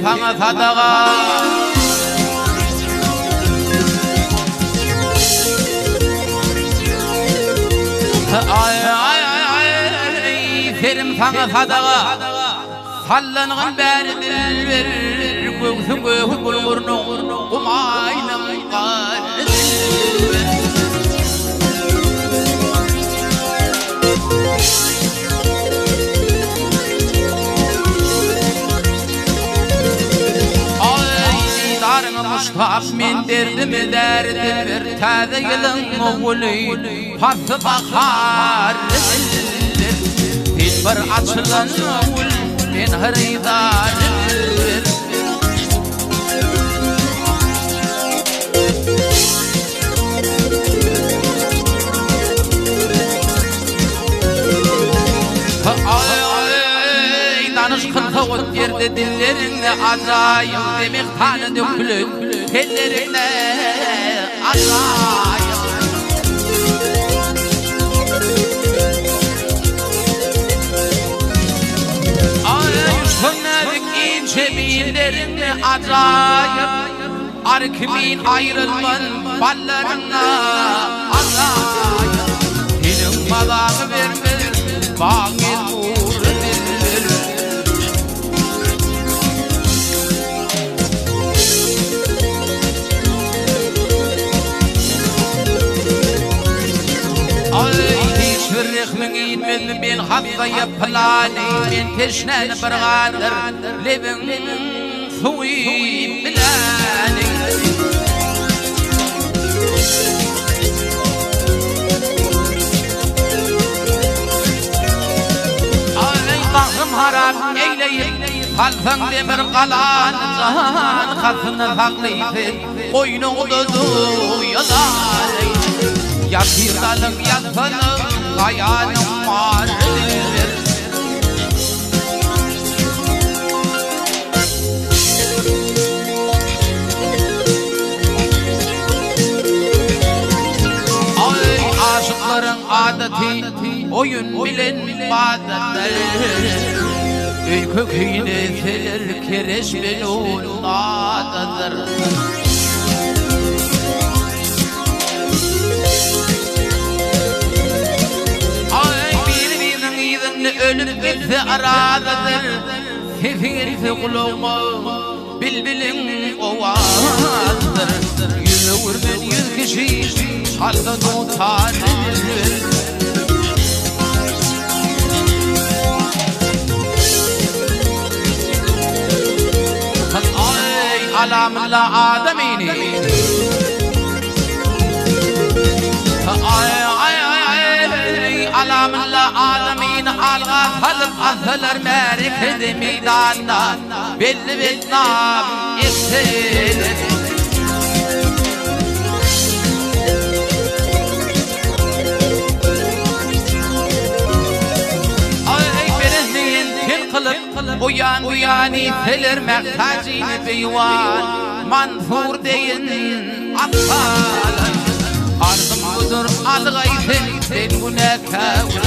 sana sadaka. Ay ay ay ay verim sana sadaka. Sallanğın bäri dilber göksün göğü bulgurun umaynam qar ay darına muştaq men derdimi derdim bir taze yılın oğuli pası bakar bir açılan oğul ben haridarım danışkın soğut yerde dillerine acayip demek tanı dökülün tellerine acayip Sönmedik ince billerine acayip Arkimin ayrılman ballarına acayip Dilim balığı vermez bağır uğru dildir Şürrihmin inmez ben hatta yapılani ben teşnen bırgadır lebin suyi bilani Ay bağım harap eyleyip halfın demir kalan can katını saklayıp koynunu duyalar Yatıralım yatalım kayanım var Ay aşıkların adeti oyun bilen badetler Köküyle selir kereş belun adadır Ölüp gitse aradadır Sefirse kulağıma Bilbilin ovazdır Yüze vurgun 100 kişi Çaldan utar Ay alamla adamini Ay ay ay alamla adamin alga salıp asılır merkezi meydanda belli Vietnam istedir Ay bereziyin tel kılıp uyan itelir mehtacini beyvan Mansur deyin aksalar Arzım budur algaytın sen bu ne kavur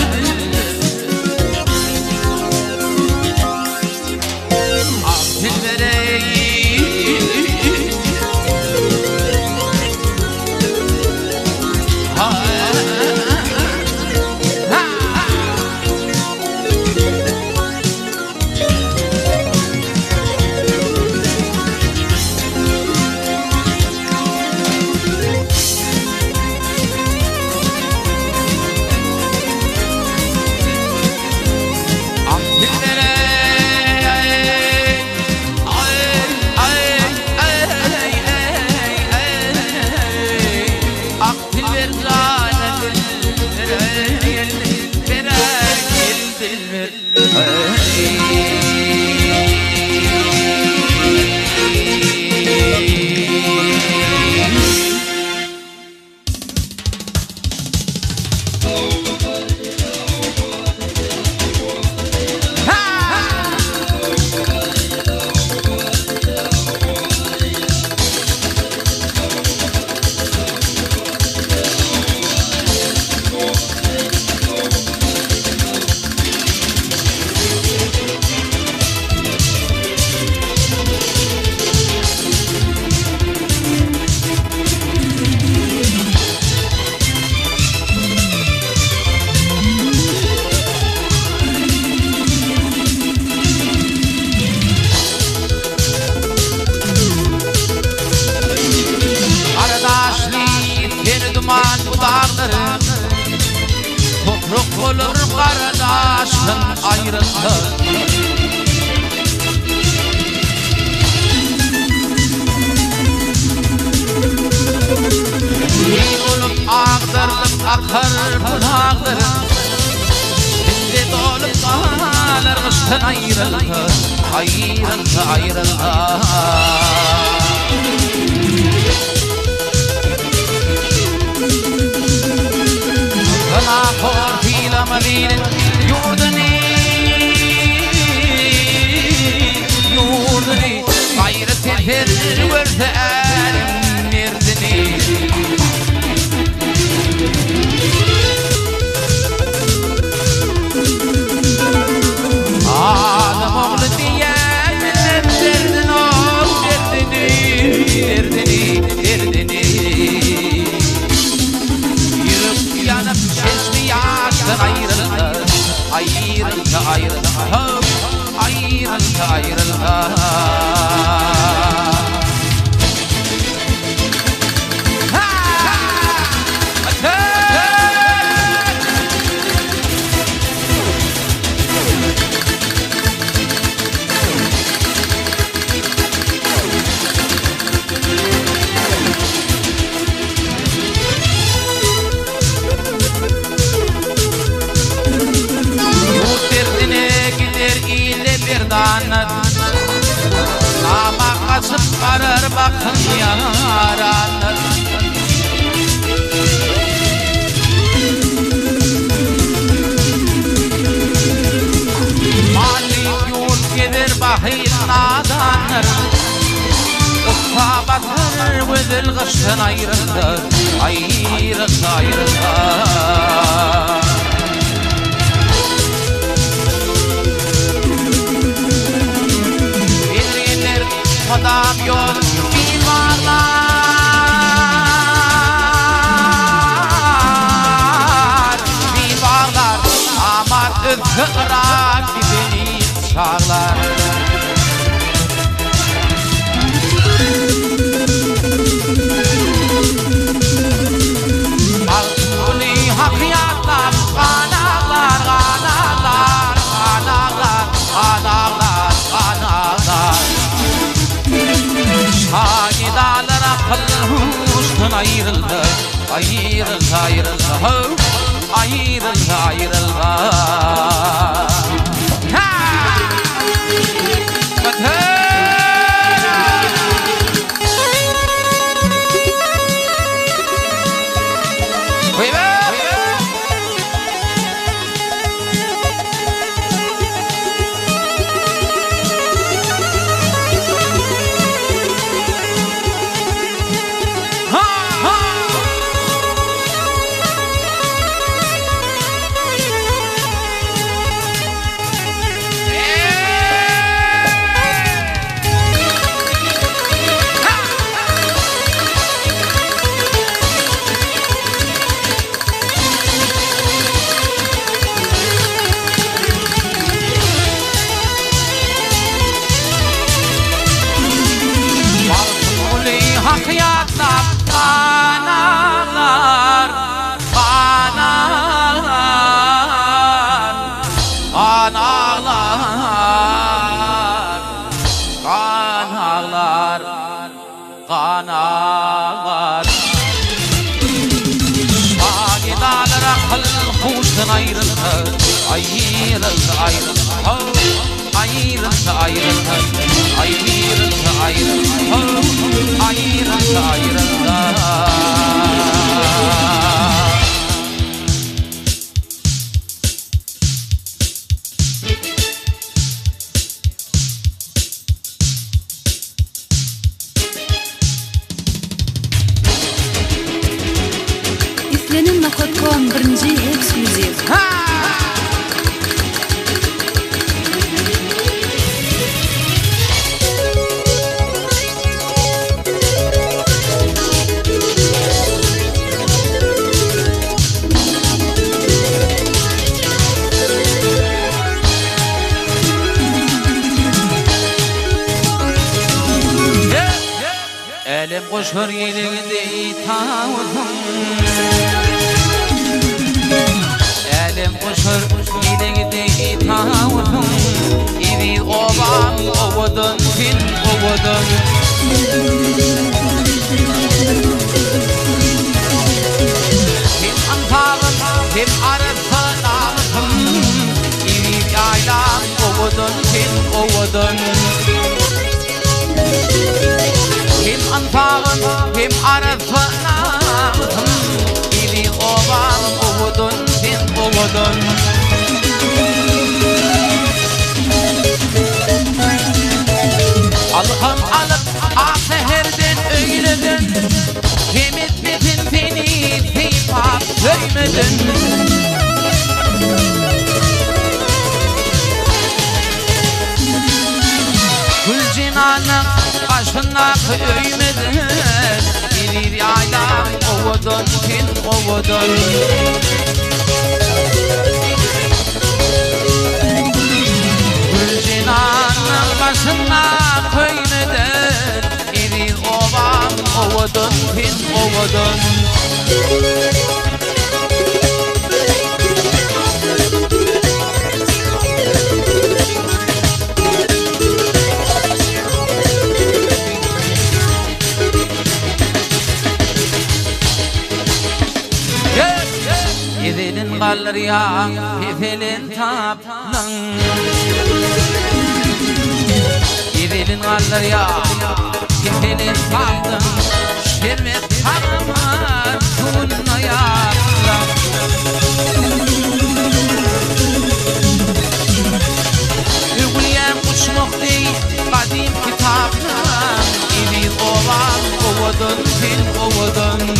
Ahsil vereyim olur kardeşin ayrıldı. Bir olup ağdırdım akar bulağdırım. Şimdi dolup kalır kıştan ayrıldı. Ayrıldı, ayrıldı. Kına kor filamı bilin yurdunu, yurdunu. Gayrı tefir verdi elim merdini. Adam oğlu diye minnet derdin o derdini, derdini, derdini. Yürüp yanıp çeşmi yaştan ayrıldı, ayrıldı, ayrıldı, ayrıldı, ayrıldı. Nama kasıp karar bakın yaranır. Malik yol gelir bahil nadanır. Usta batır vüzül kıştan ayrıldı, ayrıldı, ayrıldı. Adam yol mimarlar, mimarlar aman ızdırap beni çağlar. Altuni hakiyatlar, kanarlar, kanarlar, kanarlar, kanarlar, kanarlar. Şahidalar akıl huştan ayrıldı, ayrıldı, ayrıldı, ayrıldı, ayrıldı. Hakiyatlar, kanarlar, kanarlar, kanarlar, kanarlar, kanarlar. Şahidalar akıl huştan ayrıldı, ayrıldı, ayrıldı, ayrıldı, ayrıldı, ayrıldı, ayrıldı, ayrıldı, ayrıldı. İslenim.com birinci ekskluziv. Elim koşur yerinde itağıdım, Elim koşur gideydi tavudun İvi ovam ovudun fin ovudun Hem antağım hem arıfın ağıtım İvi yaylan ovudun fin ovudun Hem antağım hem arıfın ağıtım İvi ovam ovudun fin ovudun Alham alıp ahherden öyledin Hemit bitin beni teyfap söymedin Gül cinanın başına öymedin İlir yaylam ovudun fin ovudun Gül cinanın başına köymeden İri ovam ovudun fin ovudun Evelin kalır ya, evelin taplan Evelin kalır ya, evelin taplan Şermet tanımar, tuğunla yaplan Ürgüyen uçmak değil, kadim kitaplan Evi ovan, ovudun, fin ovudun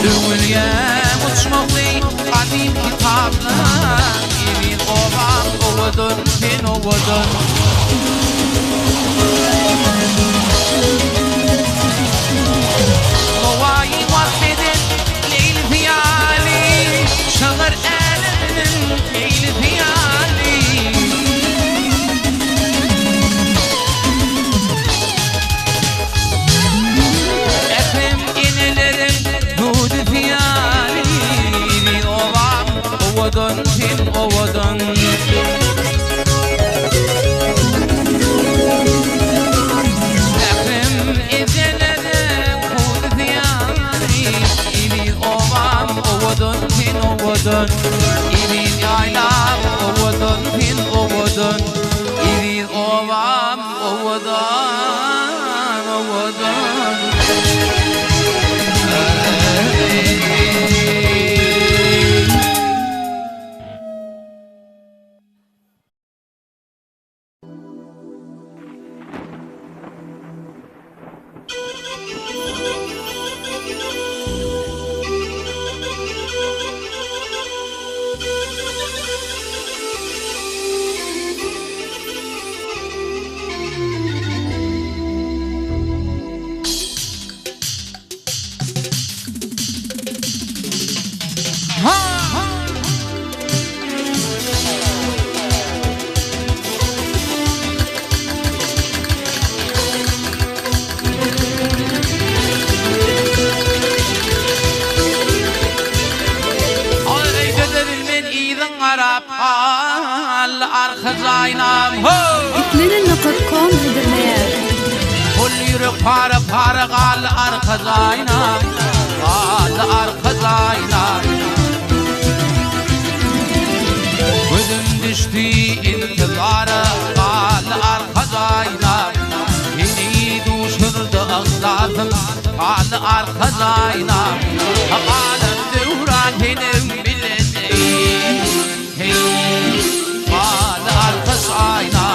Ürgüyen uçmak değil, kadim kitaplan Evi ovan, ovudun, fin ovudun Novayı vasfedin leyl fiyali Şağır elinin leyl fiyali Efem inelerin nudu fiyali Bir ovam ovudun fin ovudun Ovudun, İvin yaylam ovudun, fin ovudun İvin ovam ovudun, ovudun İkmenin.com hedimeyer Kul yürük para para gal arkadayna Gal arkadayna Gözüm düştü intizara Gal arkadayna Beni düşürdü ağzım Gal arkadayna Galım devran benim bileceğim Gal arkadayna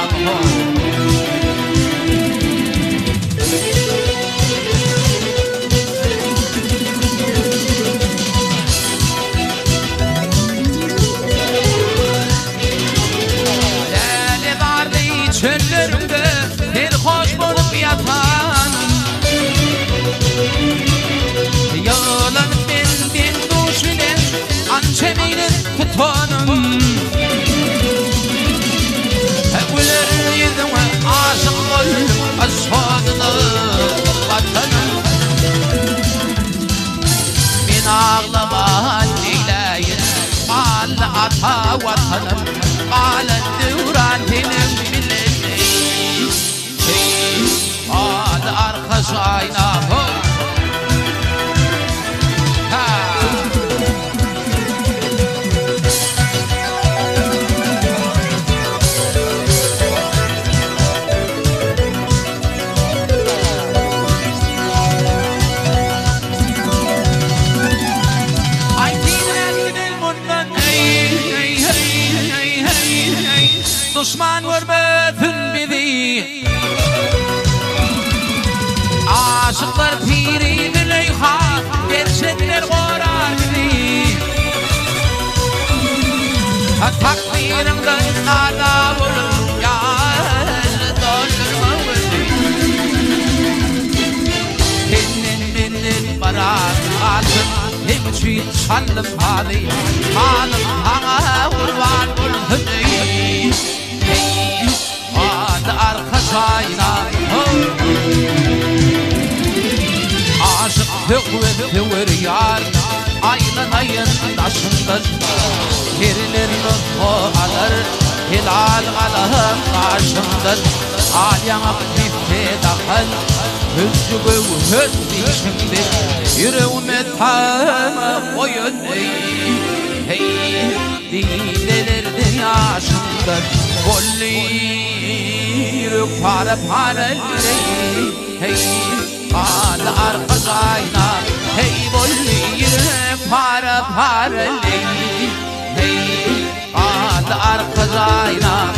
Çöllerinde bir hoş bulup yatan Yağlanıp ben duş bilen Ançemeyle tutanım Güler yüzüme aşık oldum Asfadına vatanım Ben ağlama Düşman görmesin bizi Aşıklar piri Züleyha gerçekler korar bizi Takdirinden nada olur yar doldurma bizi Kendin barat altın hemçin şallım hadi Hanım hana kurban bulsun ey Adı arka sayna Aşık tüvür yar Aylan ayın taşındır Kirilerini kovalar Hilal Allah'ın karşımdır Alyanak müftedakal Hüccügü hüz dişimdir Yüreğime tam koyun Hey dilelerden yaşımdır Golli yürük para Hey Adı arka sayna Hey golli yürük para Hey adı arka sayna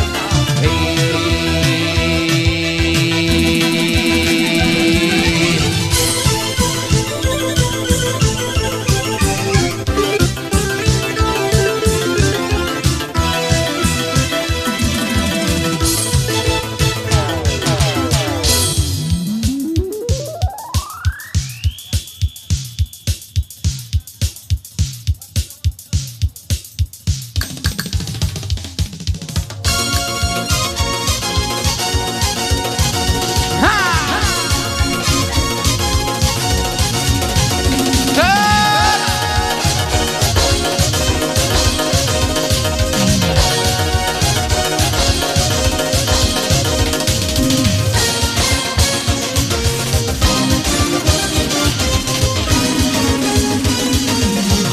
Hey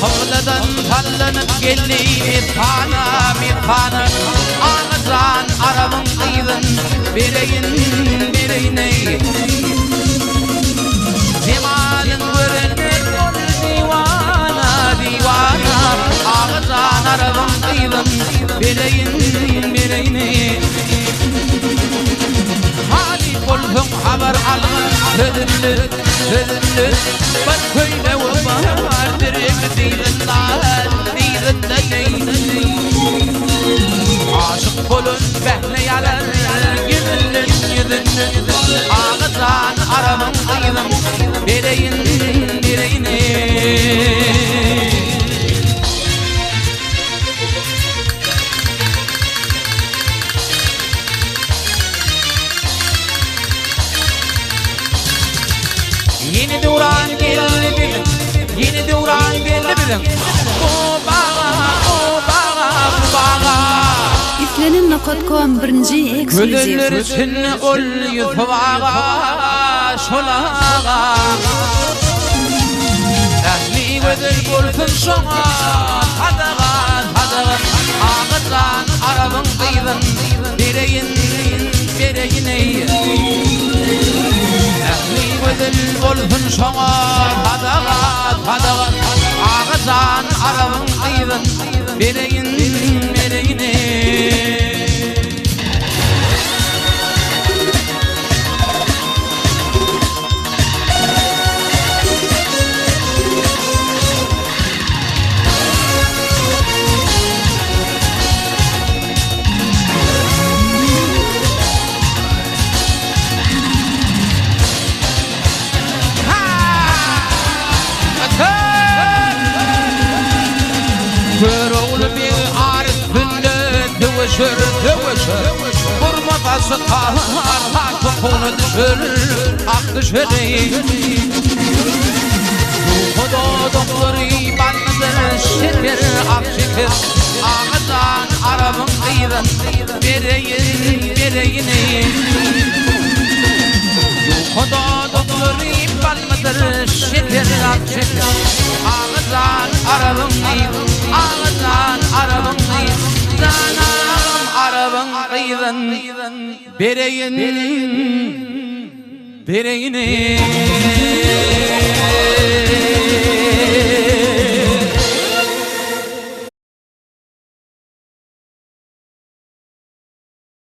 Havladan sallanıp geldi mithana Ağızdan arabın kıydın bireyine Cemalın görenler ol divana Ağızdan arabın kıydın bireyine Halip olsun haber alın sözünlü Bak köyle vardır Dizin Aşık olun behleyalar Yüzünlün Ağızdan aramın kıydım Bireyine Yeni duran geldi bizim O bağa İslenin nokot.com birinci ekskluziv Gülünür için ol yutuvağa Şolağa Ehli gözür bulsun şoğa Tadağa Ağızdan arabın kıydın Bireyine Ehli gözür bulsun şoğa Tadağa Ağızdan arabın kıydın Bireyine Vurmadası kahar Topunu düşür Ak düşür Ruhudu doktoru Ballıdır şeker Ak şeker Ağızdan arabın kıydın Bireyine Ruhudu doktoru Ballıdır şeker Ak şeker Ağızdan arabın kıydın Ağızdan arabın kıydın Arabın kıydın bireyine